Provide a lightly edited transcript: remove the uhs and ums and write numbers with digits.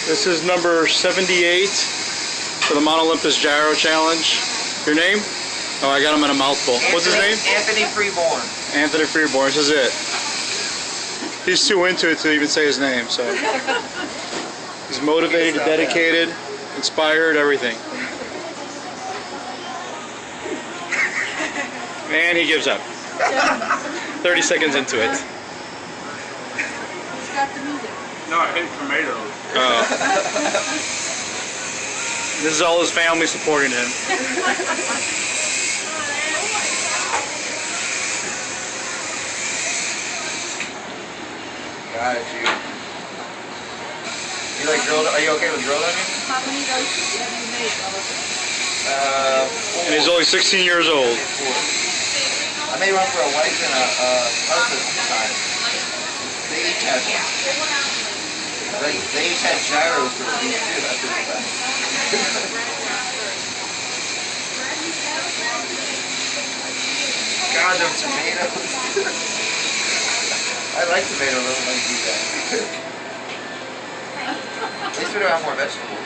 This is number 78 for the Mount Olympus Gyro Challenge. Your name? Oh, I got him in a mouthful. What's his name? Anthony Freeborn. Anthony Freeborn. This is it. He's too into it to even say his name, so. He's motivated, dedicated, inspired, everything. And he gives up. 30 seconds into it. No, I hate tomatoes. Oh. This is all his family supporting him. Got it, you. You like grilled? Are you okay with grilled onions? How many of those have you made, And he's only 16 years old. I made one for a wife and a husband at the time. They each had one. They each had gyros for the beef too. That's what it's God, those tomatoes. I like tomatoes. I don't like to eat that. At least we don't have more vegetables.